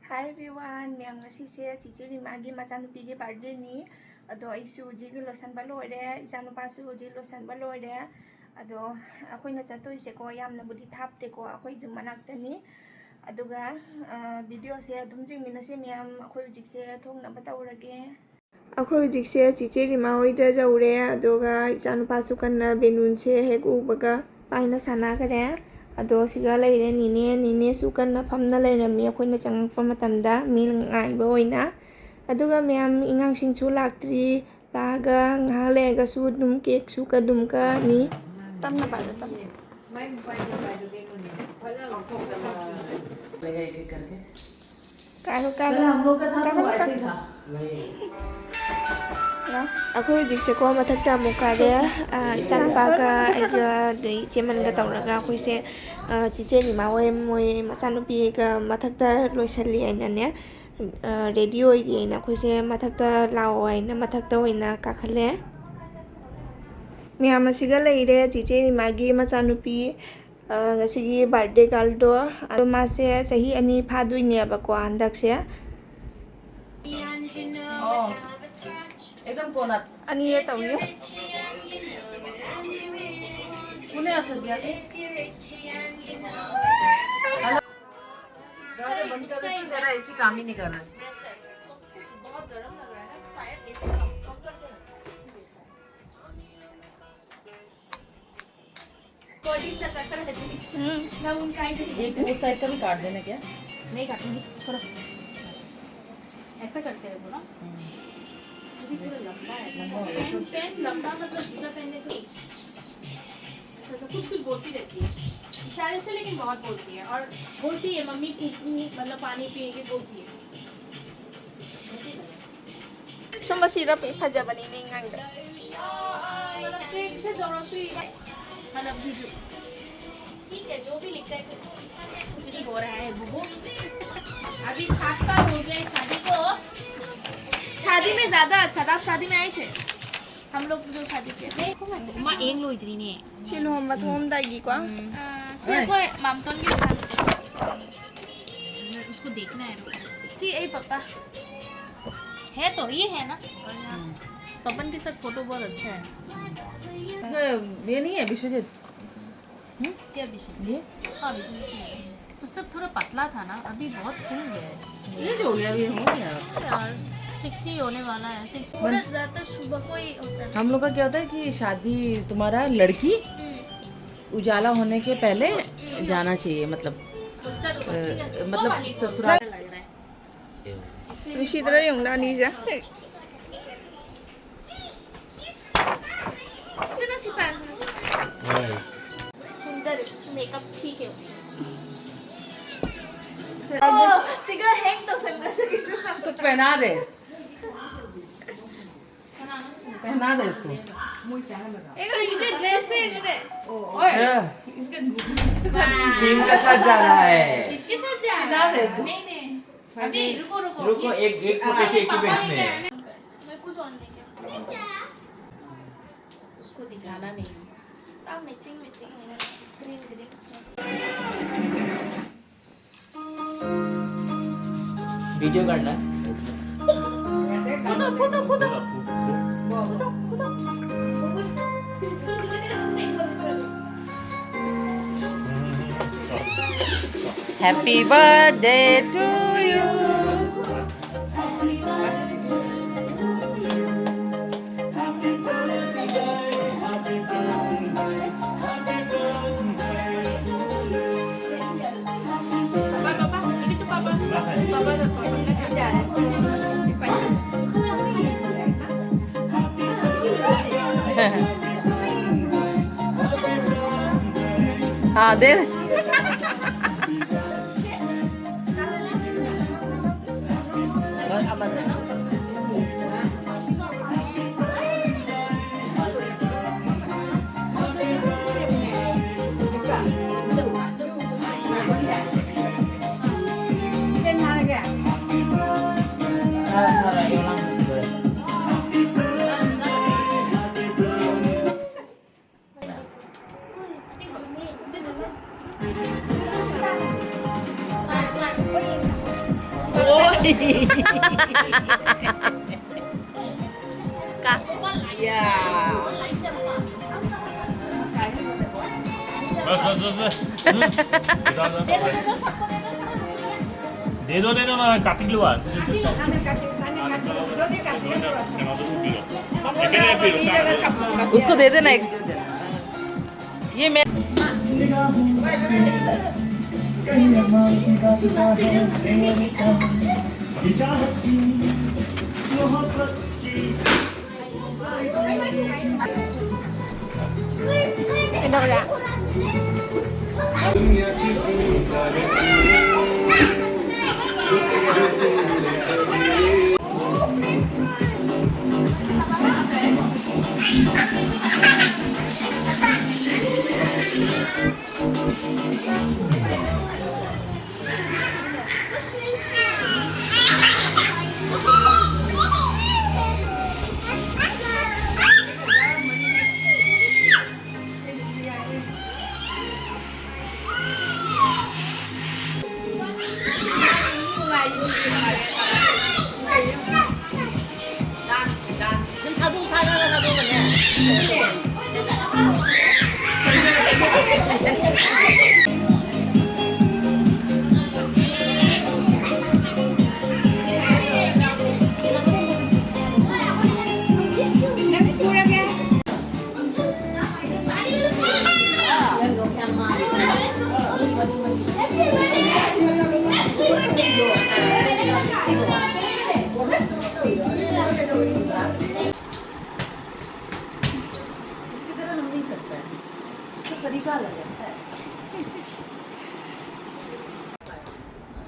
Hi everyone, ꯃꯌꯥꯝ ꯉꯁꯤꯁꯦ ꯆꯤꯆꯦ ꯔꯤꯃꯥꯒꯤ ꯃꯆꯥꯅꯨꯄꯤꯒꯤ ꯕꯥꯔꯊꯗꯦꯅꯤ. ꯑꯗꯣ ꯑꯩꯁꯨ ꯍꯧꯖꯤꯛ ꯂꯣꯏꯁꯟꯕ ꯂꯣꯏꯔꯦ, ꯏꯆꯥꯅꯨꯄꯥꯁꯨ ꯍꯧꯖꯤꯛ ꯂꯣꯏꯁꯟꯕ ꯂꯣꯏꯔꯦ. ꯑꯗꯣ ꯑꯩꯈꯣꯏꯅ ꯆꯠꯇꯣꯏꯁꯦꯀꯣ ꯌꯥꯝꯅꯕꯨꯗꯤ ꯊꯥꯞꯇꯦꯀꯣ, ꯑꯩꯈꯣꯏ ꯌꯨꯝ ꯃꯅꯥꯛꯇꯅꯤ. ꯑꯗꯨꯒ ꯚꯤꯗꯤꯑꯣꯁꯦ ꯑꯗꯨꯝ ꯌꯦꯡꯃꯤꯟꯅꯁꯦ ꯃꯌꯥꯝ. ꯑꯩꯈꯣꯏ ꯍꯧꯖꯤꯛꯁꯦ ꯊꯣꯛꯅꯕ ꯇꯧꯔꯒꯦ. ꯑꯩꯈꯣꯏ ꯍꯧꯖꯤꯛꯁꯦ ꯆꯤꯆꯦ ꯔꯤꯃꯥ ꯍꯣꯏꯗ ꯌꯧꯔꯦ. ꯑꯗꯨꯒ ꯏꯆꯥꯅꯨꯄꯥꯁꯨ ꯀꯟꯅ ꯕꯦꯂꯨꯟꯁꯦ ꯍꯦꯛ ꯎꯕꯒ ꯄꯥꯏꯅ ꯁꯥꯟꯅꯈꯔꯦ. ꯑꯗꯣ ꯁꯤꯒ ꯂꯩꯔꯦ ꯅꯤꯅꯦꯁꯨ ꯀꯟꯅ ꯐꯝꯅ ꯂꯩꯔꯝꯃꯤ ꯑꯩꯈꯣꯏꯅ ꯆꯪꯉꯛꯄ ꯃꯇꯝꯗ ꯃꯤ ꯉꯥꯏꯕ ꯑꯣꯏꯅ. ꯑꯗꯨꯒ ꯃꯌꯥꯝ ꯑꯉꯥꯡꯁꯤꯡꯁꯨ ꯂꯥꯛꯇ꯭ꯔꯤ, ꯂꯥꯛꯑꯒ ꯉꯥꯏꯍꯥꯛ ꯂꯩꯔꯒꯁꯨ ꯑꯗꯨꯝ ꯀꯦꯛꯁꯨ ꯑꯗꯨꯝ ꯀꯛꯑꯅꯤ. ꯇꯞꯅ ꯄꯥꯏꯔꯣ ꯇꯞꯅ. ꯑꯩꯈꯣꯏ ꯍꯧꯖꯤꯛꯁꯦꯀꯣ ꯃꯊꯛꯇ ꯑꯃꯨꯛ ꯀꯥꯔꯦ. ꯏꯆꯥꯅꯨꯄꯥꯒ ꯑꯩꯒ ꯑꯗꯩ ꯏꯆꯦꯃꯟꯒ ꯇꯧꯔꯒ ꯑꯩꯈꯣꯏꯁꯦ ꯆꯤꯆꯦ ꯔꯤꯃꯥ ꯍꯣꯏ ꯃꯣꯏ ꯃꯆꯥꯅꯨꯄꯤꯒ ꯃꯊꯛꯇ ꯂꯣꯏꯁꯜꯂꯤ ꯍꯥꯏꯅꯅꯦ, ꯔꯦꯗꯤ ꯑꯣꯏꯔꯤ ꯍꯥꯏꯅ ꯑꯩꯈꯣꯏꯁꯦ ꯃꯊꯛꯇ ꯂꯥꯛꯑꯣ ꯍꯥꯏꯅ ꯃꯊꯛꯇ ꯑꯣꯏꯅ ꯀꯥꯈꯠꯂꯦ. ꯃꯌꯥꯝ ꯑꯁꯤꯒ ꯂꯩꯔꯦ ꯆꯤꯆꯦ ꯔꯤꯃꯥꯒꯤ ꯃꯆꯥꯅꯨꯄꯤ ꯉꯁꯤꯒꯤ ꯕꯥꯔꯊꯗꯦ ꯒꯥꯔꯜꯗꯣ. ꯑꯗꯣ ꯃꯥꯁꯦ ꯆꯍꯤ 2 ꯐꯥꯗꯣꯏꯅꯦꯕꯀꯣ ꯍꯟꯗꯛꯁꯦ. एकदम कोणात अनिया तौली पुणे असं घ्या ते बंद कर दे, तेरा ऐसी काम ही नहीं कर रहा है. बहुत गर्म लग रहा है ना, शायद एसी कम कर दे. कोडिंगचा चक्कर है ना, उनका एक उस साइड का भी काट देना. क्या नहीं काटूंगी, छोड़ो. ऐसा करते हैं वो ना, भी थोड़ा लंबा है. पैंट लंबा मतलब जूता पहनने से कुछ कुछ बोलती रहती है इशारे से, लेकिन बहुत बोलती है. और बोलती है मम्मी कुकू, मतलब पानी पिएंगे बोलती है. ꯁꯨꯝꯕ ꯁꯤꯔꯞ ꯐꯖꯕꯅꯤꯅꯦ ꯉꯥꯡꯗ. मतलब केक से जरूरत ही मतलब जीजू ठीक है, जो भी लिखता है कुछ नहीं हो रहा है बुबू. अभी 7 साल हो गए शादी को. शादी में ज्यादा अच्छा था. आप शादी में आए थे हम लोग जो शादी किए थे. माँ एक लो इतनी ने सिलुहम थोमदागी को सिर्फ मामतोन की दुकान उसको देखना है. सी ए पापा है तो ये है ना. पपन के साथ फोटो बहुत अच्छा है. ये नहीं है विश्वजीत. क्या विश्वजीत? ये हाँ विश्वजीत. उस तब थोड़ा पतला था ना, अभी बहुत फूल गया है. ये जो हो गया अभी हो गया यार. 60 होने वाला है. 60 थोड़ा ज़्यादा सुबह को ही होता है. हम लोग का क्या होता है कि शादी तुम्हारा लड़की उजाला होने के पहले जाना चाहिए. मतलब ससुराल लग रहा है. विचित्र 용나 아니죠? सुनो सिपाही सुनो. सुंदर मेकअप ठीक है. सिगर हैंग तो सुंदर से कुछ पहना दे. पहना दे इसको. एक मुझे ड्रेस से इधर. ओए इसके टीम के साथ जा रहा है. इसके साथ जा रहा है. नहीं नहीं अभी रुको एक फोटो से एक बेंच में. मैं कुछ और नहीं किया. उसको दिखाना नहीं. अब मैचिंग ग्रीन ग्रीन. वीडियो करना है. Photo happy birthday to you. हाँ दे. या बस दे दो ना काटी लो आज उसको दे देना एक ये मैं Đâu ra?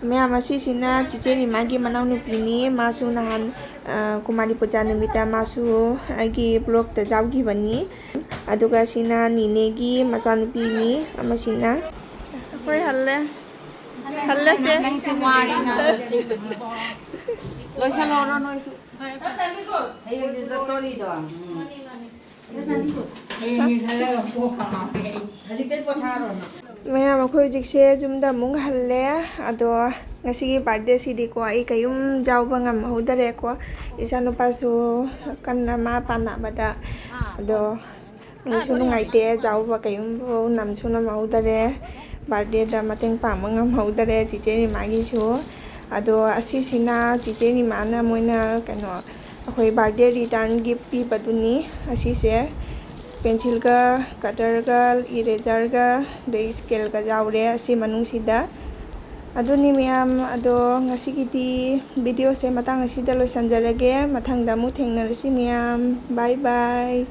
ꯃꯌꯥꯝ ꯑꯁꯤꯁꯤꯅ ꯆꯤꯆꯦꯒꯤ ꯃꯥꯒꯤ ꯃꯅꯥꯎꯅꯨꯄꯤꯅꯤ ꯃꯥꯁꯨ ꯅꯍꯥꯟ ꯀꯨꯃꯥꯔꯤ ꯄꯨꯖꯥ ꯅꯨꯃꯤꯠꯇ ꯃꯥꯁꯨ ꯑꯩꯒꯤ ꯕ꯭ꯂꯣꯛꯇ ꯌꯥꯎꯈꯤꯕꯅꯤ ꯑꯗꯨꯒ ꯁꯤꯅ ꯅꯤꯅꯦꯒꯤ ꯃꯆꯥꯅꯨꯄꯤꯅꯤ ꯑꯃꯁꯤꯅ ꯑꯩꯈꯣꯏ ꯍꯜꯂꯁꯦ ꯅꯪꯁꯤ ꯋꯥꯔꯤꯅ ꯂꯣꯏꯁꯜꯂꯣꯔꯣ ꯅꯣꯏꯁꯨ ꯍꯌꯦꯡꯗꯤ ꯆꯠꯇꯣꯔꯤꯗꯣ ꯍꯌꯦꯡꯗꯤ ꯆꯠꯂꯒ ꯍꯧꯖꯤꯛꯇꯩ ꯄꯣꯊꯥꯔꯣꯅ ꯃꯌꯥꯝ ꯑꯩꯈꯣꯏ ꯍꯧꯖꯤꯛꯁꯦ ꯌꯨꯝꯗ ꯑꯃꯨꯛ ꯍꯜꯂꯦ ꯑꯗꯣ ꯉꯁꯤꯒꯤ ꯕꯥꯔꯗꯦꯁꯤꯗꯤꯀꯣ ꯑꯩ ꯀꯩꯌꯨꯝ ꯌꯥꯎꯕ ꯉꯝꯍꯧꯗꯔꯦꯀꯣ ꯏꯆꯥꯅꯨꯄꯥꯁꯨ ꯀꯟꯅ ꯃꯥ ꯄꯥꯟꯅꯕꯗ ꯑꯗꯣ ꯅꯨꯡꯁꯨ ꯅꯨꯡꯉꯥꯏꯇꯦ ꯌꯥꯎꯕ ꯀꯩꯌꯨꯝꯕꯨ ꯅꯝꯁꯨ ꯅꯝꯍꯧꯗꯔꯦ ꯕꯥꯔꯗꯦꯗ ꯃꯇꯦꯡ ꯄꯥꯡꯕ ꯉꯝꯍꯧꯗꯔꯦ ꯆꯤꯆꯦ ꯔꯤꯃꯥꯒꯤꯁꯨ ꯑꯗꯣ ꯑꯁꯤꯁꯤꯅ ꯆꯤꯆꯦ ꯔꯤꯃꯥꯅ ꯃꯣꯏꯅ ꯀꯩꯅꯣ ꯑꯩꯈꯣꯏ ꯕꯥꯔꯗꯦ ꯔꯤꯇꯔꯟ ꯒꯤꯐ ꯄꯤꯕꯗꯨꯅꯤ ꯑꯁꯤꯁꯦ ꯄꯦꯟꯁꯤꯜꯒ ꯀꯇꯔꯒ ꯏꯔꯦꯖꯔꯒ ꯑꯗꯩ ꯁ꯭ꯀꯦꯜꯒ ꯌꯥꯎꯔꯦ ꯑꯁꯤ ꯃꯅꯨꯡꯁꯤꯗ ꯑꯗꯨꯅꯤ ꯃꯌꯥꯝ ꯑꯗꯣ ꯉꯁꯤꯒꯤꯗꯤ ꯚꯤꯗꯤꯑꯣꯁꯦ ꯃꯇꯥꯡ ꯑꯁꯤꯗ ꯂꯣꯏꯁꯤꯟꯖꯔꯒꯦ ꯃꯊꯪꯗ ꯑꯃꯨꯛ ꯊꯦꯡꯅꯔꯁꯤ ꯃꯌꯥꯝ ꯕꯥꯏ ꯕꯥꯏ